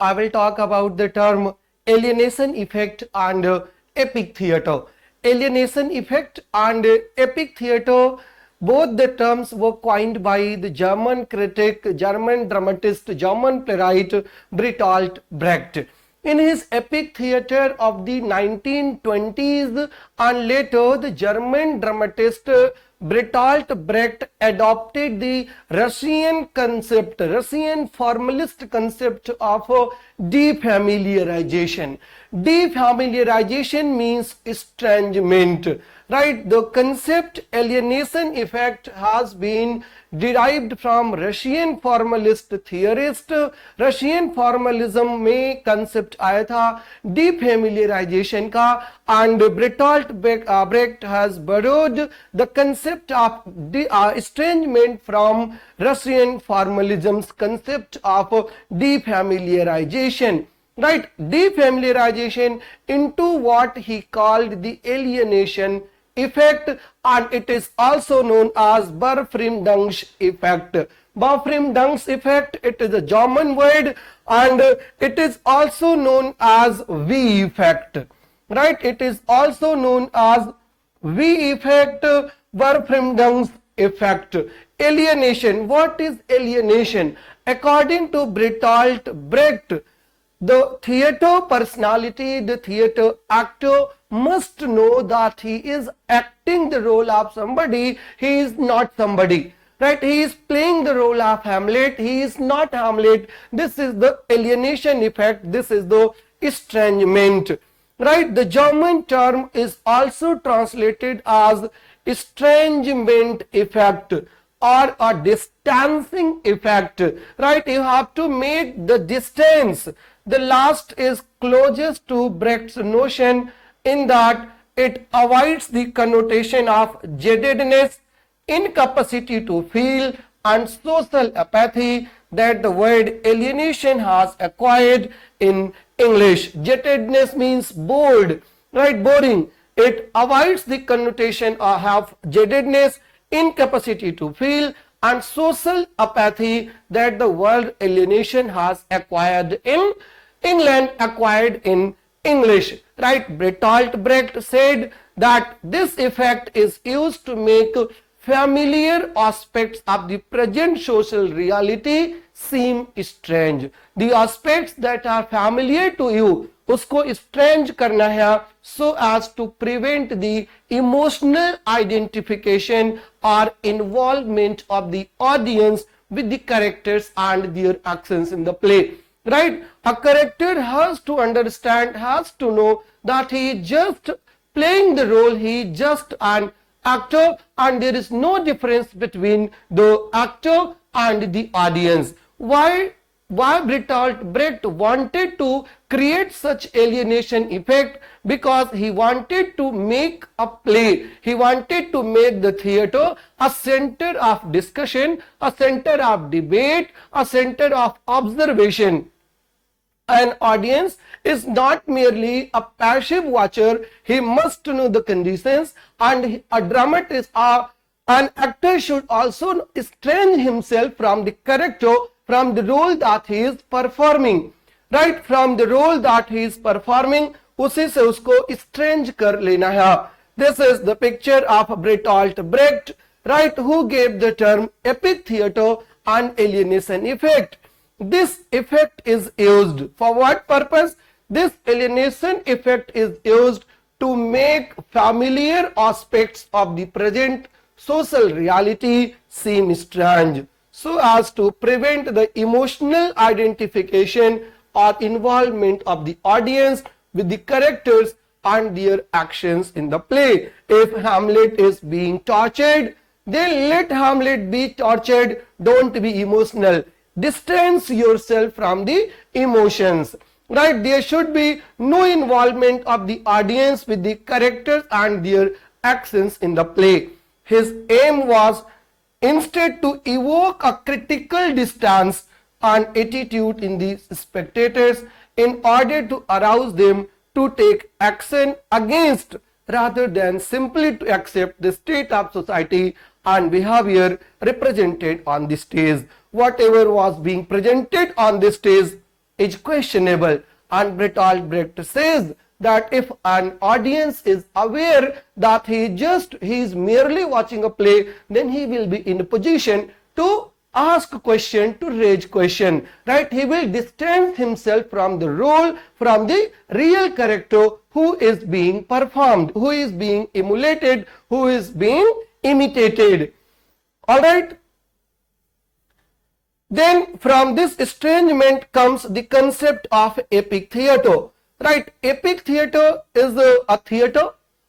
I will talk about the term alienation effect and epic theatre. Alienation effect and epic theatre, both the terms were coined by the German critic, German dramatist, German playwright Bertolt Brecht. In his epic theatre of the 1920s and later, the German dramatist Bertolt Brecht adopted the Russian concept, Russian formalist concept of defamiliarization. Defamiliarization means estrangement, right? The concept alienation effect has been derived from Russian formalist theorist. Russian formalism में concept आया था defamiliarization का, and Bertolt Brecht has borrowed the concept of estrangement from Russian formalism's concept of defamiliarization. Right, defamiliarization into what he called the alienation effect, and it is also known as Befremdungs effect. Befremdungs effect, it is a German word, and it is also known as V effect. Right, it is also known as V effect, Befremdungs effect. Alienation. What is alienation? According to Bertolt Brecht, the theatre personality, the theatre actor must know that he is acting the role of somebody, he is not somebody. Right? He is playing the role of Hamlet, he is not Hamlet. This is the alienation effect, this is the estrangement. Right? The German term is also translated as estrangement effect or a distancing effect. Right? You have to make the distance. The last is closest to Brecht's notion in that it avoids the connotation of jadedness, incapacity to feel, and social apathy that the word alienation has acquired in English. Jadedness means bored, right? Boring. It avoids the connotation of jadedness, incapacity to feel, and social apathy that the word alienation has acquired in England, acquired in English. Right? Bertolt Brecht said that this effect is used to make familiar aspects of the present social reality seem strange. The aspects that are familiar to you, usko strange karna hai, so as to prevent the emotional identification or involvement of the audience with the characters and their actions in the play. Right? A character has to understand, has to know that he is just playing the role, he is just an actor, and there is no difference between the actor and the audience. Why Bertolt Brecht wanted to create such alienation effect? Because he wanted to make a play, he wanted to make the theatre a center of discussion, a center of debate, a center of observation. An audience is not merely a passive watcher, he must know the conditions, and a dramatist or an actor should also estrange himself from the character, from the role that he is performing. Right? From the role that he is performing, उसी से उसको estrange कर लेना है. This is the picture of Bertolt Brecht, right, who gave the term epic theatre and alienation effect. This effect is used for what purpose? This alienation effect is used to make familiar aspects of the present social reality seem strange, so as to prevent the emotional identification or involvement of the audience with the characters and their actions in the play. If Hamlet is being tortured, then let Hamlet be tortured, don't be emotional. Distance yourself from the emotions. Right? There should be no involvement of the audience with the characters and their actions in the play. His aim was instead to evoke a critical distance and attitude in the spectators in order to arouse them to take action against, rather than simply to accept the state of society and behavior represented on the stage. Whatever was being presented on the stage is questionable. And Bertolt Brecht says that if an audience is aware that he is merely watching a play, then he will be in a position to ask question, to raise question, right? He will distance himself from the role, from the real character who is being performed, who is being emulated, who is being imitated. All right. Then from this estrangement comes the concept of epic theatre, right? Epic theatre is a theatre,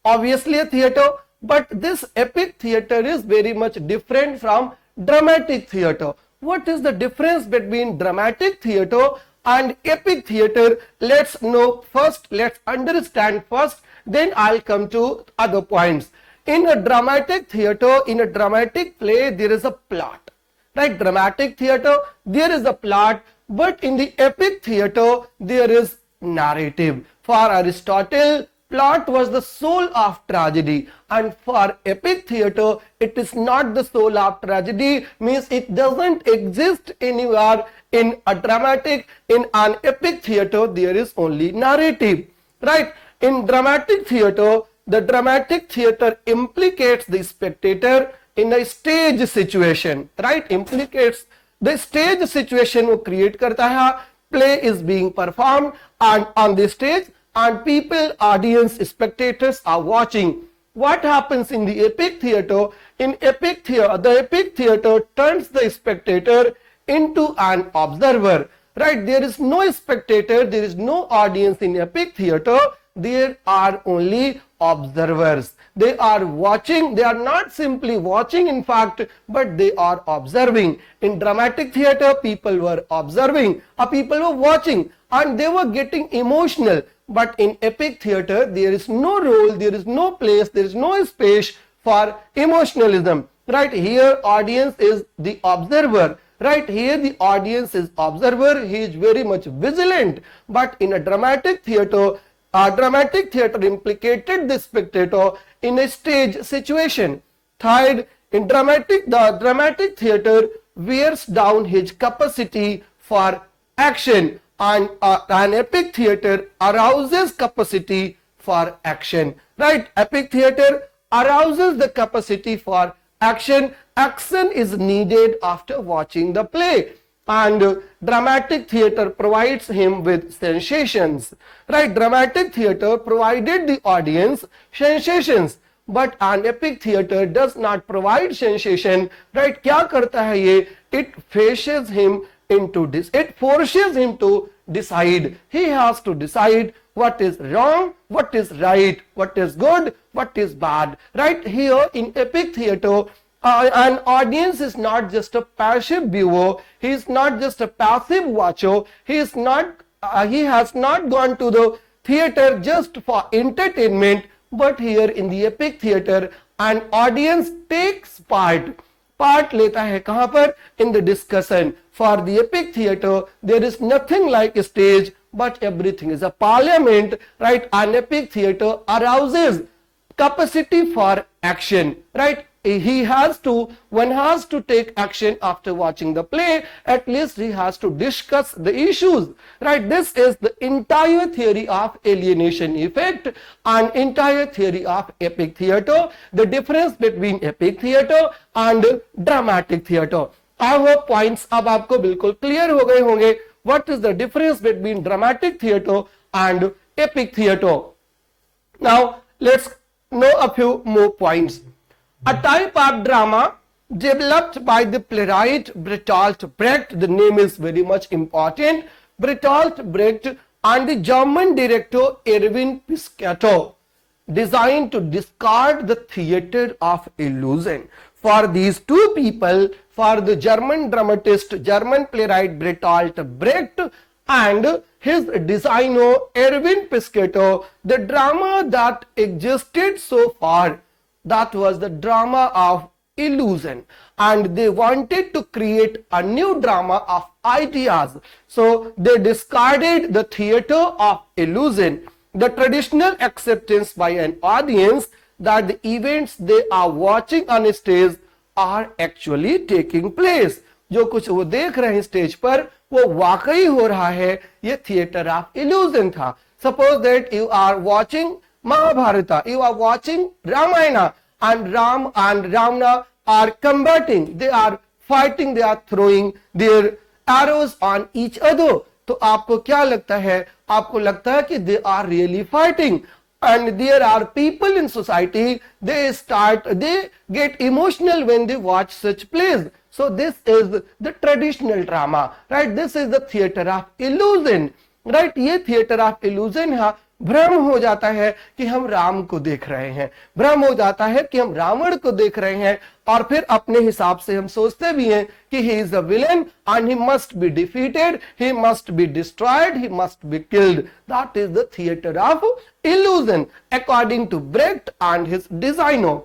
obviously a theatre, but this epic theatre is very much different from dramatic theatre. What is the difference between dramatic theatre and epic theatre? Let's know first, let's understand first, then I'll come to other points. In a dramatic theatre, in a dramatic play, there is a plot, right? Dramatic theatre, there is a plot, but in the epic theatre, there is narrative. For Aristotle, plot was the soul of tragedy, and for epic theatre, it is not the soul of tragedy, means it doesn't exist anywhere in a dramatic. In an epic theatre, there is only narrative, right? In dramatic theatre, the dramatic theatre implicates the spectator in a stage situation, right? Implicates the stage situation वो create करता है, play is being performed and on the stage, and people, audience, spectators are watching. What happens in the epic theatre? In epic theatre, the epic theatre turns the spectator into an observer, right? There is no spectator, there is no audience in epic theatre, there are only observers. They are watching, they are not simply watching in fact, but they are observing. In dramatic theatre, people were observing, people were watching, and they were getting emotional. But in epic theatre, there is no role, there is no place, there is no space for emotionalism, right? Here audience is the observer, right? Here the audience is observer, he is very much vigilant. But in a dramatic theatre implicated the spectator in a stage situation. Third, in the dramatic theatre wears down his capacity for action, and an epic theatre arouses capacity for action, right? Epic theatre arouses the capacity for action. Action is needed after watching the play, and dramatic theatre provides him with sensations, right? Dramatic theatre provided the audience sensations, but an epic theatre does not provide sensation, right? क्या करता है ये? It forces him into this, it forces him to decide. He has to decide what is wrong, what is right, what is good, what is bad, right? Here in epic theatre, an audience is not just a passive viewer, he is not just a passive watcher, he has not gone to the theatre just for entertainment, but here in the epic theatre an audience takes part लेता है कहां पर? In the discussion. For the epic theatre there is nothing like a stage, but everything is a parliament, right? An epic theatre arouses capacity for action, right? One has to take action after watching the play. At least he has to discuss the issues, right? This is the entire theory of alienation effect and entire theory of epic theatre, the difference between epic theatre and dramatic theatre. I hope points अब आपको बिल्कुल clear हो गए होंगे. What is the difference between dramatic theatre and epic theatre? Now let's know a few more points. A type of drama developed by the playwright Bertolt Brecht, the name is very much important, Bertolt Brecht, and the German director Erwin Piscator, designed to discard the theatre of illusion. For these two people, for the German dramatist, German playwright Bertolt Brecht and his designer Erwin Piscator, the drama that existed so far, that was the drama of illusion, and they wanted to create a new drama of ideas. So they discarded the theatre of illusion, the traditional acceptance by an audience that the events they are watching on stage are actually taking place. जो कुछ वो देख रहे हैं stage पर वो वाकई हो रहा है, ये थिएटर ऑफ इल्यूजन था. Suppose that you are watching Mahabharata, you are watching Ramayana, and Ram and Ravana are combating, they are fighting, they are throwing their arrows on each other. तो आपको क्या लगता है? आपको लगता है कि they are really fighting, and there are people in society, they get emotional when they watch such plays. So this is the traditional drama, right? This is the theater of illusion, right? ये theater of illusion है. भ्रम हो जाता है कि हम राम को देख रहे हैं, भ्रम हो जाता है कि हम रावण को देख रहे हैं, और फिर अपने हिसाब से हम सोचते भी हैं कि he is a villain and he must be defeated, he must be destroyed, he must be killed. That is the theater of illusion according to Brecht and his designer.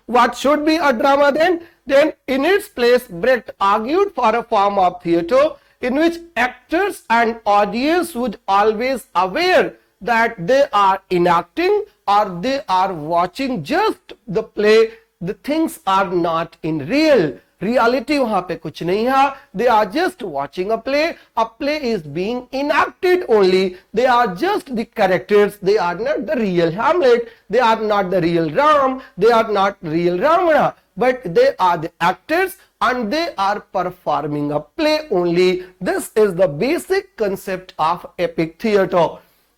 What should be a drama then? Then in its place, Brecht argued for a form of theater in which actors and audience would always aware that they are enacting or they are watching just the play. The things are not in real. Reality वहां पे कुछ नहीं है. They are just watching a play. A play is being enacted only. They are just the characters. They are not the real Hamlet. They are not the real Ram. They are not real Ravana. But they are the actors and they are performing a play only. This is the basic concept of epic theatre.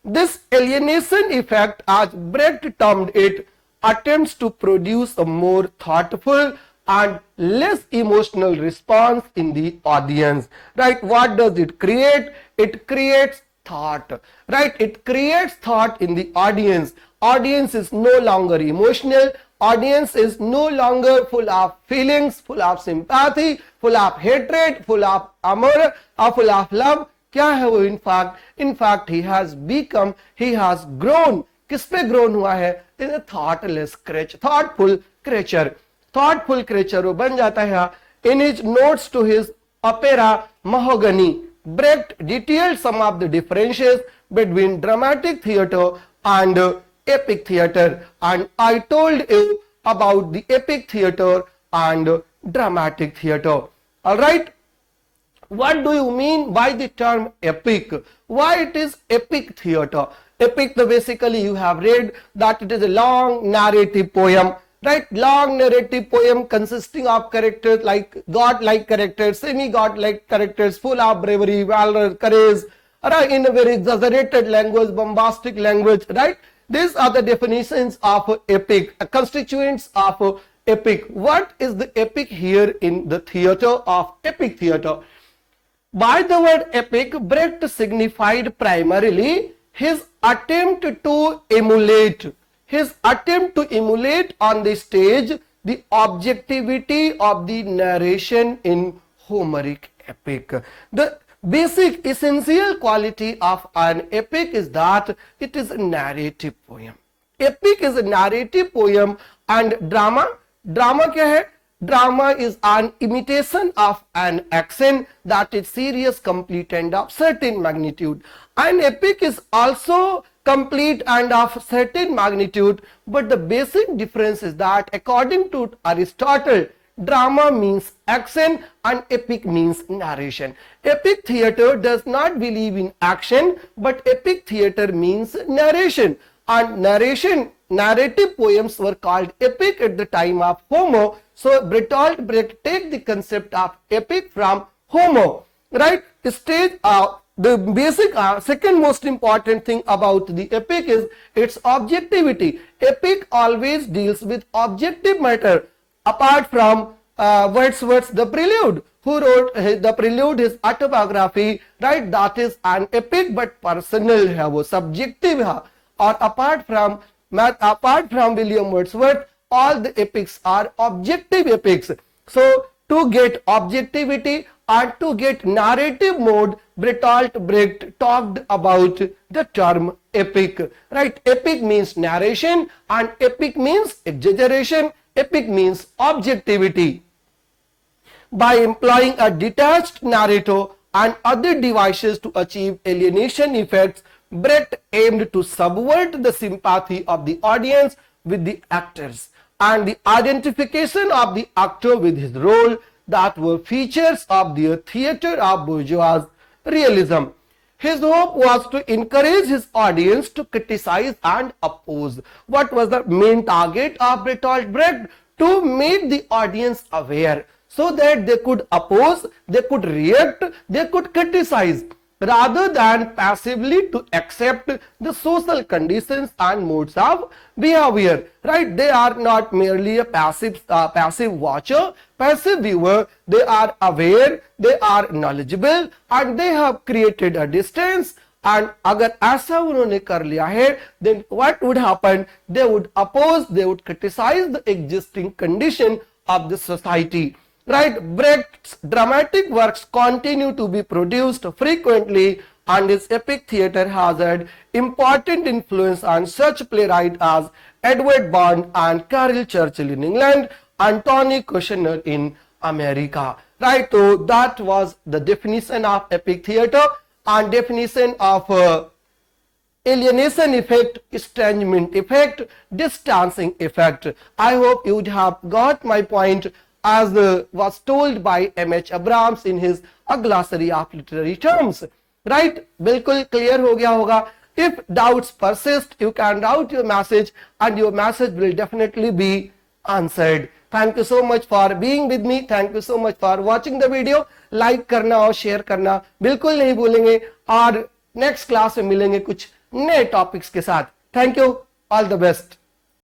This alienation effect, as Brecht termed it, attempts to produce a more thoughtful and less emotional response in the audience, right? What does it create? It creates thought, right? It creates thought in the audience. Audience is no longer emotional. Audience is no longer full of feelings, full of sympathy, full of hatred, full of amour, or full of love. क्या है वो? in fact he has grown. किस पे grown हुआ है? In a thoughtless creature, thoughtful creature वो बन जाता है. In his notes to his opera Mahogany, Brecht detailed some of the differences between dramatic theatre and epic theatre, and I told you about the epic theatre and dramatic theatre. All right, what do you mean by the term epic? Why it is epic theatre? Epic, basically you have read that it is a long narrative poem, right? Long narrative poem consisting of characters like god-like characters, semi-god-like characters, full of bravery, valor, courage, right? In a very exaggerated language, bombastic language, right? These are the definitions of epic, constituents of epic. What is the epic here in the theatre of epic theatre? By the word epic, Brecht signified primarily his attempt to emulate on the stage the objectivity of the narration in Homeric epic. The basic essential quality of an epic is that it is a narrative poem. Epic is a narrative poem, and drama क्या है? Drama is an imitation of an action that is serious, complete and of certain magnitude. An epic is also complete and of certain magnitude, but the basic difference is that according to Aristotle, drama means action and epic means narration. Epic theatre does not believe in action, but epic theatre means narration. And narrative poems were called epic at the time of Homer. So Bertolt Brecht take the concept of epic from Homer, right? The basic second most important thing about the epic is its objectivity. Epic always deals with objective matter. Apart from Wordsworth's The Prelude, who wrote The Prelude, his autobiography, right? That is an epic but personal है, वो subjective है. Or apart from William Wordsworth, all the epics are objective epics. So to get objectivity and to get narrative mode, Bertolt Brecht talked about the term epic, right? Epic means narration and epic means exaggeration. Epic means objectivity. By employing a detached narrator and other devices to achieve alienation effects, Brecht aimed to subvert the sympathy of the audience with the actors and the identification of the actor with his role. that were features of their theater of bourgeois realism. His hope was to encourage his audience to criticize and oppose. What was the main target of Bertolt Brecht? To make the audience aware so that they could oppose, they could react, they could criticize, rather than passively to accept the social conditions and modes of behavior. Right? They are not merely a passive watcher, passive viewer. They are aware, they are knowledgeable, and they have created a distance. And अगर ऐसा उन्होंने कर लिया है, then what would happen? They would oppose, they would criticize the existing condition of the society. Right? Brecht's dramatic works continue to be produced frequently, and his epic theatre has had important influence on such playwrights as Edward Bond and Carol Churchill in England and Tony Kushner in America. Right? So that was the definition of epic theatre and definition of alienation effect, estrangement effect, distancing effect. I hope you would have got my point, as was told by M.H. Abrams in his A Glossary of Literary Terms. Right? बिल्कुल clear हो गया होगा. If doubts persist, you can route your message and your message will definitely be answered. Thank you so much for being with me. Thank you so much for watching the video. Like करना और share करना बिल्कुल नहीं भूलेंगे, और next class में मिलेंगे कुछ नए topics के साथ. Thank you. All the best.